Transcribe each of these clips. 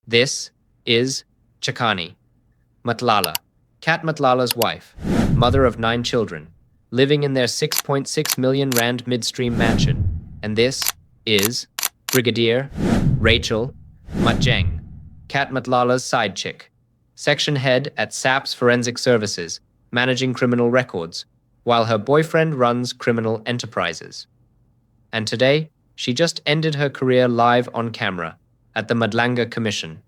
This is Chakani Matlala, Cat Matlala's wife, mother of 9 children, living in their 6.6 million rand midstream mansion. And this is Brigadier Rachel Matjeng, Cat Matlala's side chick, section head at SAPS Forensic Services, managing criminal records, while her boyfriend runs criminal enterprises. And today, she just ended her career live on camera at the Madlanga Commission,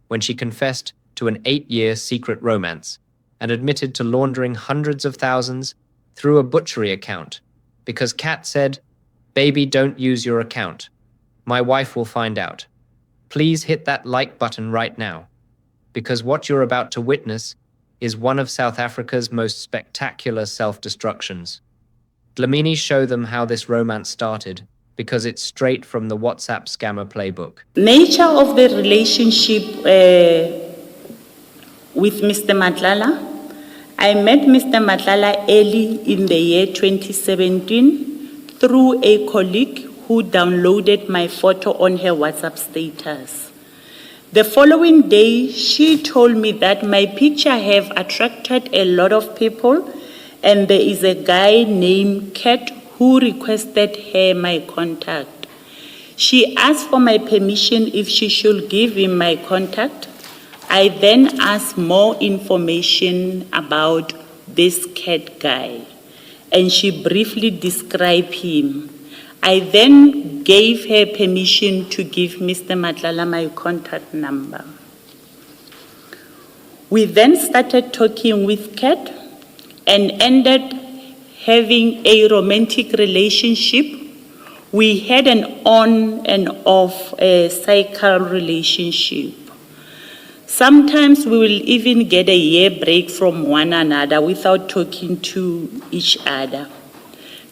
when she confessed to an 8-year secret romance and admitted to laundering hundreds of thousands through a butchery account, because Cat said, "Baby, don't use your account. My wife will find out. Please hit that like button right now, because what you're about to witness is one of South Africa's most spectacular self-destructions. Dlamini show them how this romance started, because it's straight from the WhatsApp scammer playbook." Nature of the relationship with Mr. Matlala. I met Mr. Matlala early in the year 2017 through a colleague who downloaded my photo on her WhatsApp status. The following day, she told me that my picture have attracted a lot of people and there is a guy named Cat who requested her my contact. She asked for my permission if she should give him my contact. I then asked more information about this Cat guy, and she briefly described him. I then gave her permission to give Mr. Matlala my contact number. We then started talking with Cat and ended having a romantic relationship. We had an on and off cycle relationship. Sometimes we will even get a year break from one another without talking to each other.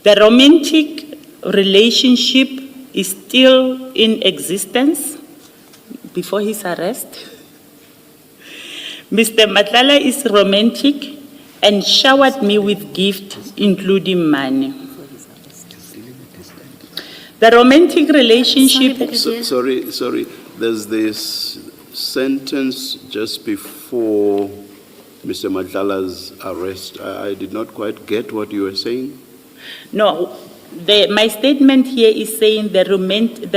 The romantic relationship is still in existence before his arrest. Mr. Matlala is romantic and showered me with gifts, including money. The romantic relationship... Sorry. There's this sentence just before Mr. Matlala's arrest. I did not quite get what you were saying. No, my statement here is saying the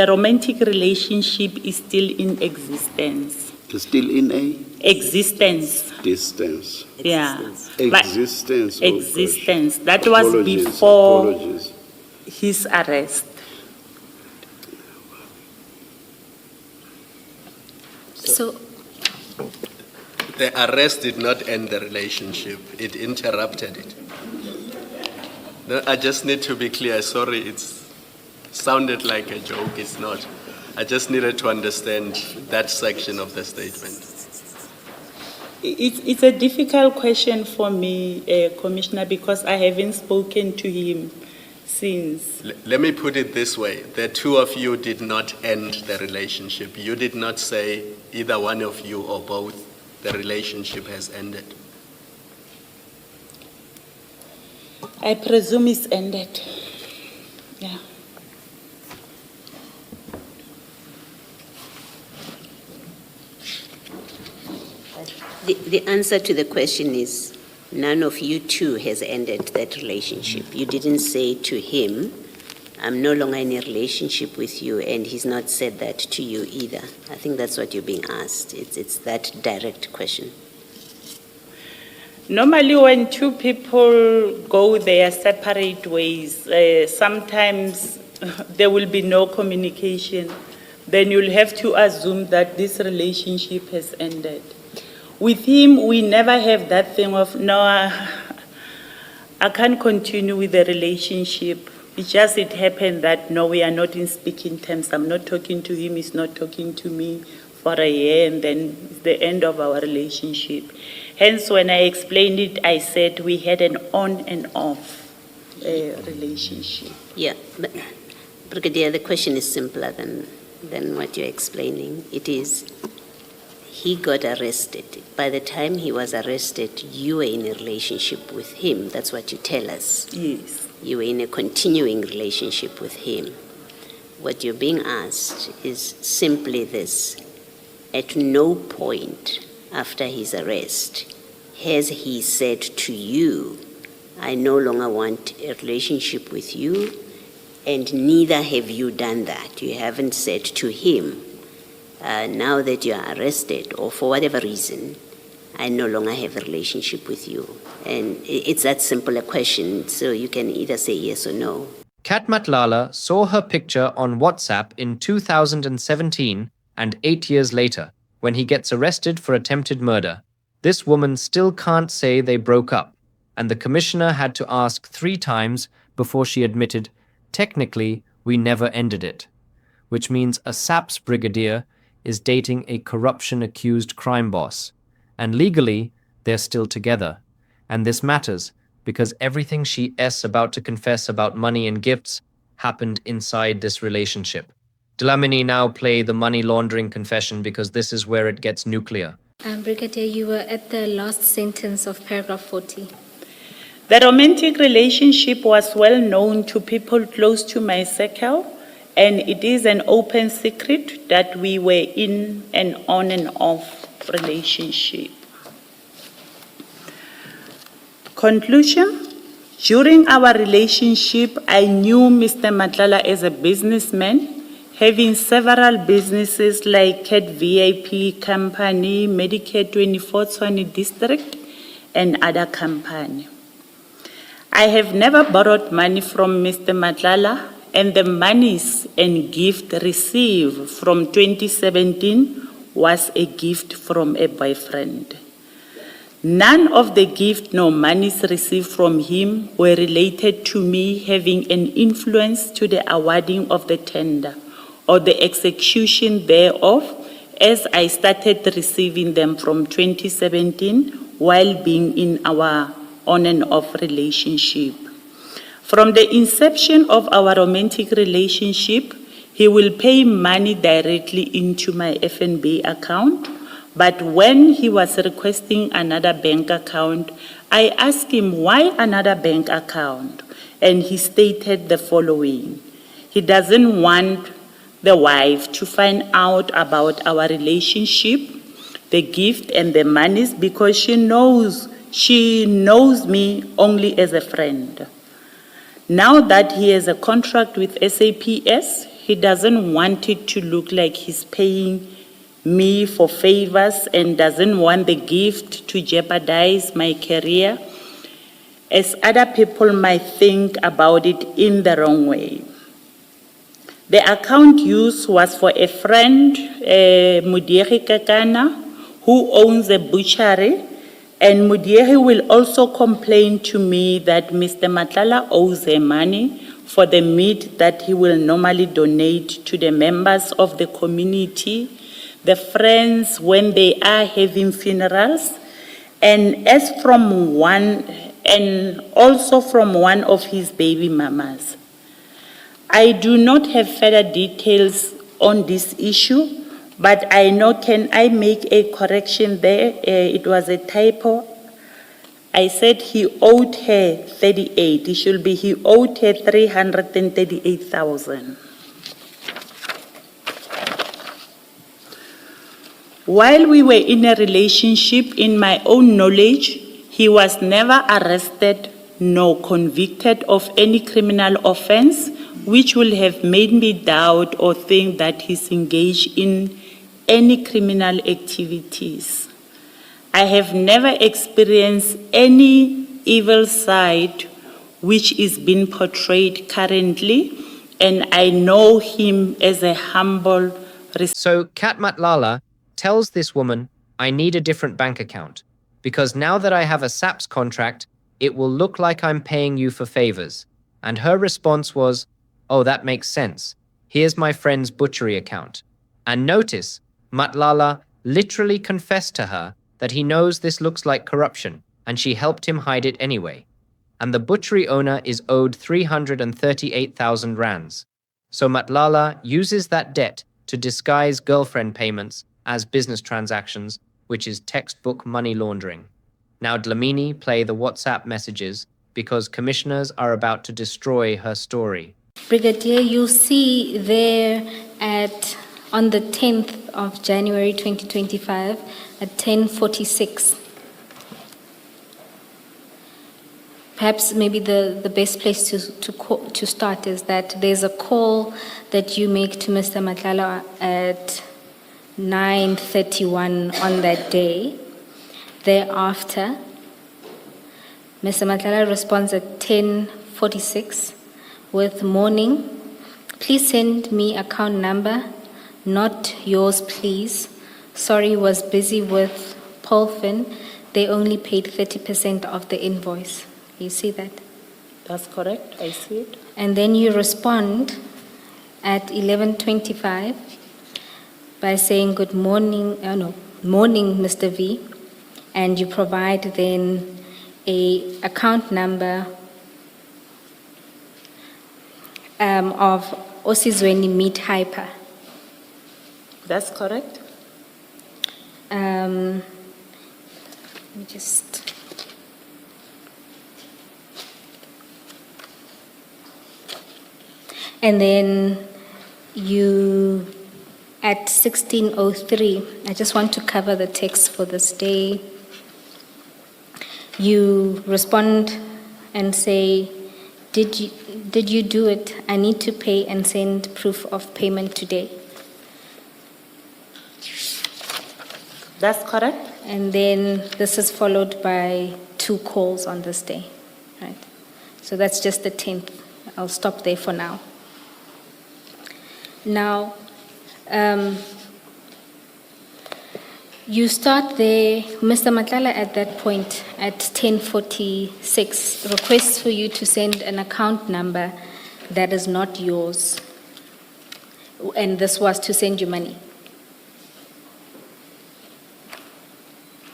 romantic relationship is still in existence. It's still in a? Existence. Distance. Yeah. Existence. Existence. That was before his arrest. So, the arrest did not end the relationship, it interrupted it. No, I just need to be clear, sorry, it sounded like a joke, it's not. I just needed to understand that section of the statement. It's a difficult question for me, Commissioner, because I haven't spoken to him since. Let me put it this way. The two of you did not end the relationship. You did not say either one of you or both, the relationship has ended. I presume it's ended. Yeah. the answer to the question is none of you two has ended that relationship. You didn't say to him, "I'm no longer in a relationship with you," and he's not said that to you either. I think that's what you're being asked. It's that direct question. Normally when two people go their separate ways, sometimes there will be no communication. Then you'll have to assume that this relationship has ended. With him, we never have that thing of, no, I can't continue with the relationship. It happened that, no, we are not in speaking terms. I'm not talking to him, he's not talking to me for a year, and then it's the end of our relationship. Hence, when I explained it, I said we had an on and off relationship. Yeah, but Brigadier, the question is simpler than what you're explaining. It is, he got arrested. By the time he was arrested, you were in a relationship with him. That's what you tell us. Yes. You were in a continuing relationship with him. What you're being asked is simply this. at no point after his arrest has he said to you, I no longer want a relationship with you, and neither have you done that. You haven't said to him, now that you are arrested or for whatever reason, I no longer have a relationship with you. And it's that simple a question, so you can either say yes or no. Cat Matlala saw her picture on WhatsApp in 2017 and 8 years later, when he gets arrested for attempted murder. This woman still can't say they broke up, and the commissioner had to ask 3 times before she admitted, technically, we never ended it, which means a SAPS brigadier is dating a corruption-accused crime boss, and legally, they're still together. And this matters because everything she's about to confess about money and gifts happened inside this relationship. Dlamini now play the money laundering confession because this is where it gets nuclear. Brigadier, you were at the last sentence of paragraph 40. The romantic relationship was well known to people close to my circle, and it is an open secret that we were in an on and off relationship. Conclusion: during our relationship, I knew Mr. Matlala as a businessman, having several businesses like Cat VIP Company, Medicare24 Tshwane District, and other companies. I have never borrowed money from Mr. Matlala, and the monies and gift received from 2017 was a gift from a boyfriend. None of the gift nor monies received from him were related to me having an influence to the awarding of the tender or the execution thereof, as I started receiving them from 2017 while being in our on and off relationship. From the inception of our romantic relationship, he will pay money directly into my FNB account, but when he was requesting another bank account, I asked him why another bank account, and he stated the following: he doesn't want the wife to find out about our relationship, the gift and the monies, because she knows me only as a friend. Now that he has a contract with SAPS, he doesn't want it to look like he's paying me for favors and doesn't want the gift to jeopardize my career, as other people might think about it in the wrong way. The account used was for a friend, Mudieri Kakana, who owns a butchery, and Mudieri will also complain to me that Mr. Matlala owes her money for the meat that he will normally donate to the members of the community, the friends when they are having funerals, and also from one of his baby mamas. I do not have further details on this issue, but I know, can I make a correction there? It was a typo. I said he owed her 38. It should be he owed her 338,000. While we were in a relationship, in my own knowledge, he was never arrested nor convicted of any criminal offense, which will have made me doubt or think that he's engaged in any criminal activities. I have never experienced any evil side which is being portrayed currently, and I know him as a humble. So Cat Matlala tells this woman, I need a different bank account, because now that I have a SAPS contract, it will look like I'm paying you for favors. And her response was, oh, that makes sense. Here's my friend's butchery account. And notice, Matlala literally confessed to her that he knows this looks like corruption, and she helped him hide it anyway. And the butchery owner is owed 338,000 rands. So Matlala uses that debt to disguise girlfriend payments as business transactions, which is textbook money laundering. Now Dlamini play the WhatsApp messages because commissioners are about to destroy her story. Brigadier, you see there on the 10th of January 2025 at 10:46. Perhaps maybe the best place to start is that there's a call that you make to Mr. Matlala at 9:31 on that day. Thereafter, Mr. Matlala responds at 10:46 with morning. Please send me account number, not yours please. Sorry, was busy with Polfin. They only paid 30% of the invoice. You see that? That's correct, I see it. And then you respond at 11:25 by saying good morning, morning Mr. V, and you provide then a account number of Osizweni Meat Hyper. That's correct. Let me just... And then you, at 16:03, I just want to cover the text for this day. You respond and say, did you do it? I need to pay and send proof of payment today. That's correct. And then this is followed by 2 calls on this day, right? So that's just the 10th. I'll stop there for now. Now, you start there, Mr. Matlala at that point at 10:46 requests for you to send an account number that is not yours. And this was to send you money.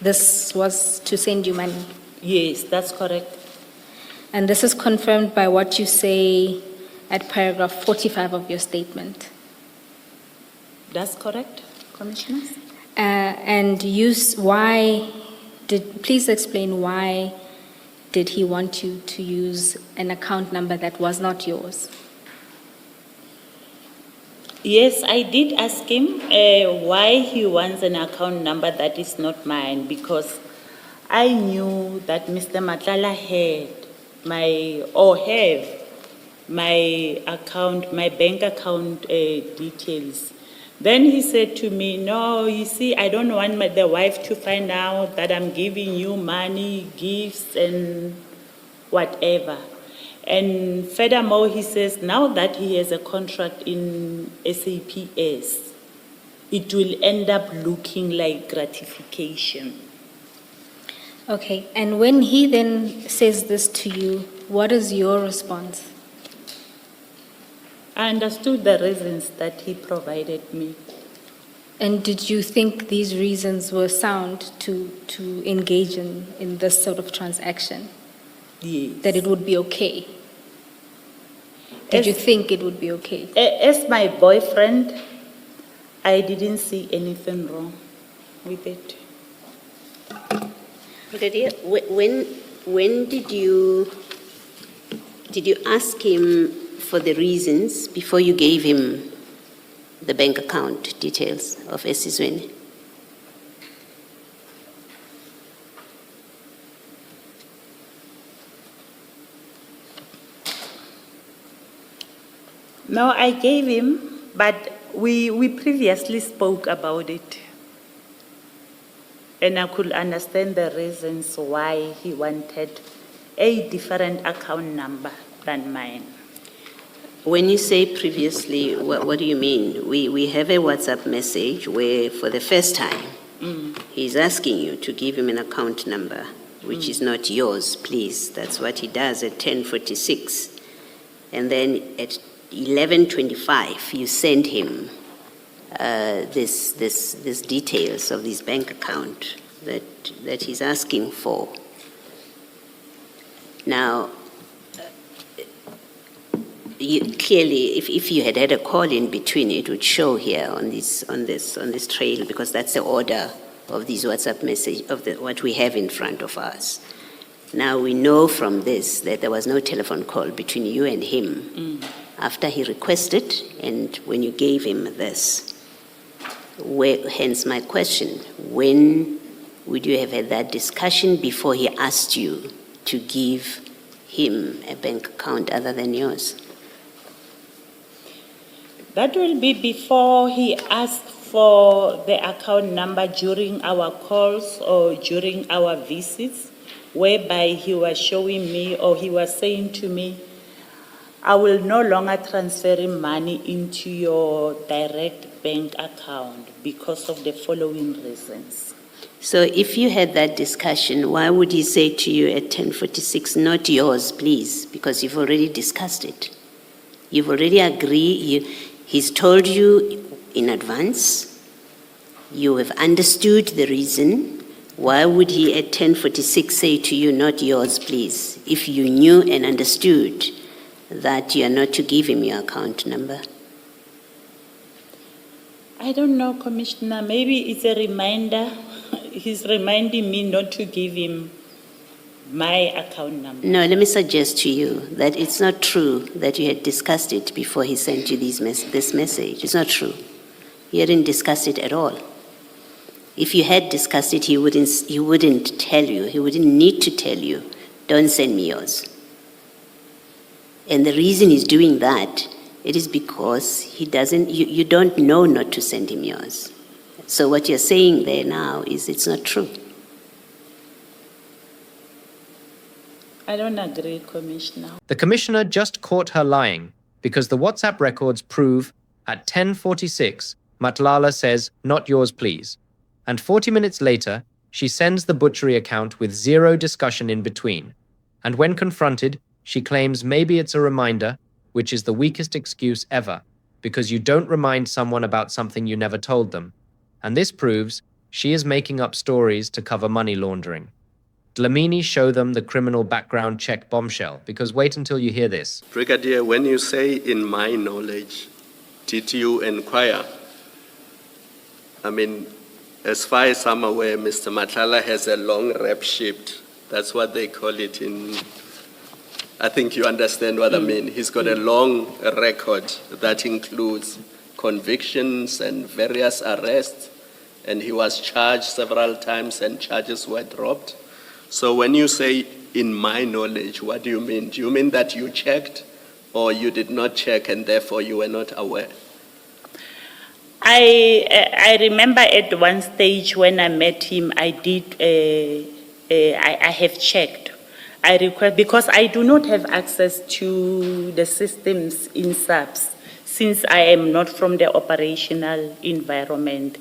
This was to send you money. Yes, that's correct. And this is confirmed by what you say at paragraph 45 of your statement. That's correct, Commissioners. And please explain why did he want you to use an account number that was not yours? Yes, I did ask him why he wants an account number that is not mine, because I knew that Mr. Matlala have my bank account details. Then he said to me, no, you see, I don't want the wife to find out that I'm giving you money, gifts, and whatever. And furthermore, he says, now that he has a contract in SAPS, it will end up looking like gratification. Okay, and when he then says this to you, what is your response? I understood the reasons that he provided me. And did you think these reasons were sound to engage in this sort of transaction? Yes. That it would be okay? Did you think it would be okay? As my boyfriend, I didn't see anything wrong with it. Brigadier, when did you ask him for the reasons before you gave him the bank account details of Esizweni? No, I gave him, but we previously spoke about it. And I could understand the reasons why he wanted a different account number than mine. When you say previously, what do you mean? We have a WhatsApp message where for the first time, he's asking you to give him an account number, which is not yours, please. That's what he does at 10:46. And then at 11:25, you send him this details of this bank account that he's asking for. Now, clearly, if you had a call in between, it would show here on this trail, because that's the order of these WhatsApp message of what we have in front of us. Now we know from this that there was no telephone call between you and him after he requested and when you gave him this. Hence my question, when would you have had that discussion before he asked you to give him a bank account other than yours? That will be before he asked for the account number during our calls or during our visits, whereby he was showing me or he was saying to me, I will no longer transfer money into your direct bank account because of the following reasons. So if you had that discussion, why would he say to you at 10:46, not yours, please? Because you've already discussed it. You've already agreed. He's told you in advance. You have understood the reason. Why would he at 10:46 say to you, not yours, please, if you knew and understood that you are not to give him your account number? I don't know, Commissioner. Maybe it's a reminder. He's reminding me not to give him my account number. No, let me suggest to you that it's not true that you had discussed it before he sent you this message. It's not true. You hadn't discussed it at all. If you had discussed it, he wouldn't tell you. He wouldn't need to tell you, don't send me yours. And the reason he's doing that, it is because you don't know not to send him yours. So what you're saying there now is it's not true. I don't agree, Commissioner. The Commissioner just caught her lying because the WhatsApp records prove at 10:46, Matlala says, not yours, please. And 40 minutes later, she sends the butchery account with zero discussion in between. And when confronted, she claims maybe it's a reminder, which is the weakest excuse ever, because you don't remind someone about something you never told them. And this proves she is making up stories to cover money laundering. Dlamini show them the criminal background check bombshell, because wait until you hear this. Brigadier, when you say in my knowledge, did you inquire? I mean, as far as I'm aware, Mr. Matlala has a long rep sheet. That's what they call it in, I think you understand what I mean. He's got a long record that includes convictions and various arrests, and he was charged several times and charges were dropped. So when you say, in my knowledge, what do you mean? Do you mean that you checked or you did not check and therefore you were not aware? I remember at one stage when I met him, I have checked. I request, because I do not have access to the systems in SAPS, since I am not from the operational environment.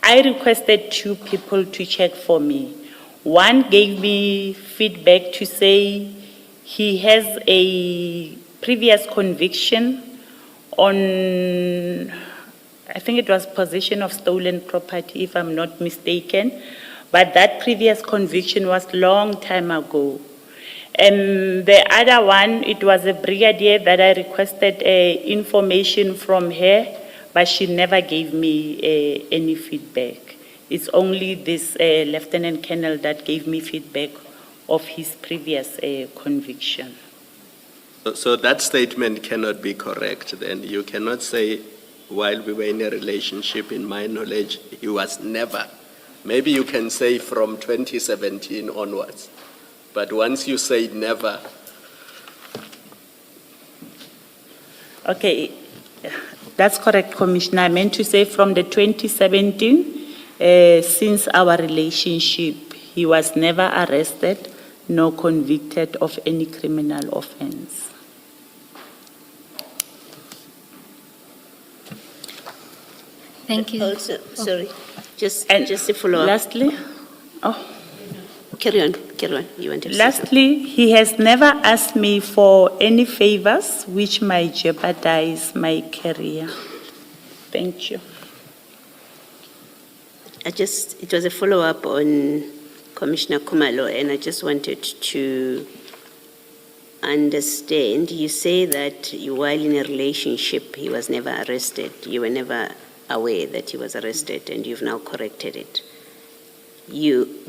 I requested 2 people to check for me. One gave me feedback to say he has a previous conviction on, I think it was possession of stolen property, if I'm not mistaken. But that previous conviction was long time ago. And the other one, it was a brigadier that I requested information from her, but she never gave me any feedback. It's only this Lieutenant Colonel that gave me feedback of his previous conviction. So that statement cannot be correct then. You cannot say, while we were in a relationship, in my knowledge, he was never. Maybe you can say from 2017 onwards. But once you say never. Okay, that's correct, Commissioner. I meant to say from the 2017, since our relationship, he was never arrested nor convicted of any criminal offense. Thank you. Also, sorry, just a follow-up. Lastly, Carry on, you want to say something? lastly, he has never asked me for any favors which might jeopardize my career. Thank you. It was a follow-up on Commissioner Kumalo, and I just wanted to understand. You say that while in a relationship, he was never arrested. You were never aware that he was arrested, and you've now corrected it.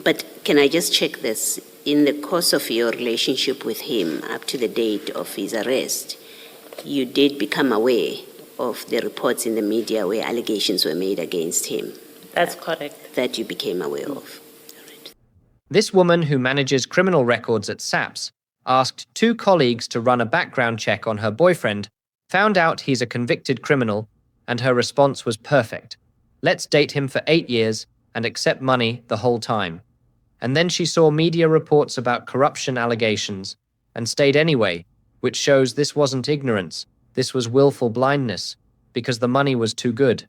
But can I just check this? In the course of your relationship with him up to the date of his arrest, you did become aware of the reports in the media where allegations were made against him That's correct. that you became aware of. This woman who manages criminal records at SAPS asked 2 colleagues to run a background check on her boyfriend, found out he's a convicted criminal, and her response was perfect. Let's date him for 8 years and accept money the whole time. And then she saw media reports about corruption allegations and stayed anyway, which shows this wasn't ignorance, this was willful blindness, because the money was too good.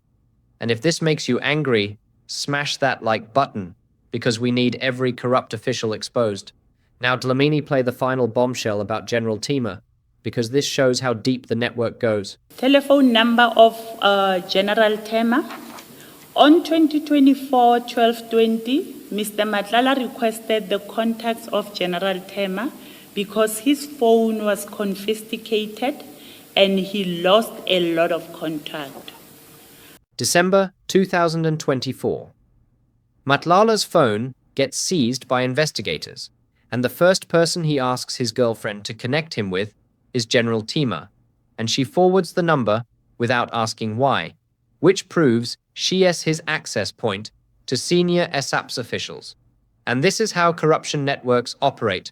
And if this makes you angry, smash that like button, because we need every corrupt official exposed. Now Dlamini play the final bombshell about General Tima, because this shows how deep the network goes. Telephone number of General Tima. On 2024-12-20, Mr. Matlala requested the contacts of General Tima because his phone was confiscated and he lost a lot of contact. December 2024. Matlala's phone gets seized by investigators, and the first person he asks his girlfriend to connect him with is General Tima, and she forwards the number without asking why, which proves she is his access point to senior SAPS officials. And this is how corruption networks operate.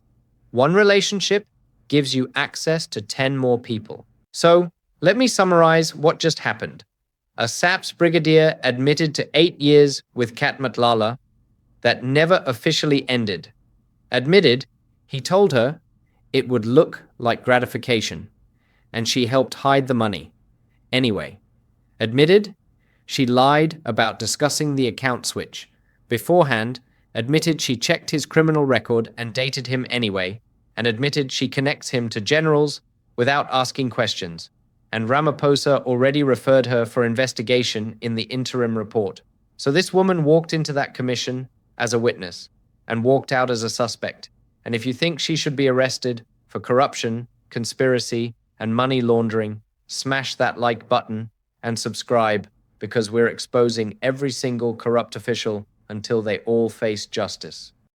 One relationship gives you access to 10 more people. So, let me summarize what just happened. A SAPS brigadier admitted to 8 years with Cat Matlala that never officially ended. Admitted, he told her it would look like gratification, and she helped hide the money. Anyway, admitted, she lied about discussing the account switch. Beforehand, admitted she checked his criminal record and dated him anyway, and admitted she connects him to generals without asking questions. And Ramaphosa already referred her for investigation in the interim report. So this woman walked into that commission as a witness and walked out as a suspect. And if you think she should be arrested for corruption, conspiracy, and money laundering, smash that like button and subscribe, because we're exposing every single corrupt official until they all face justice.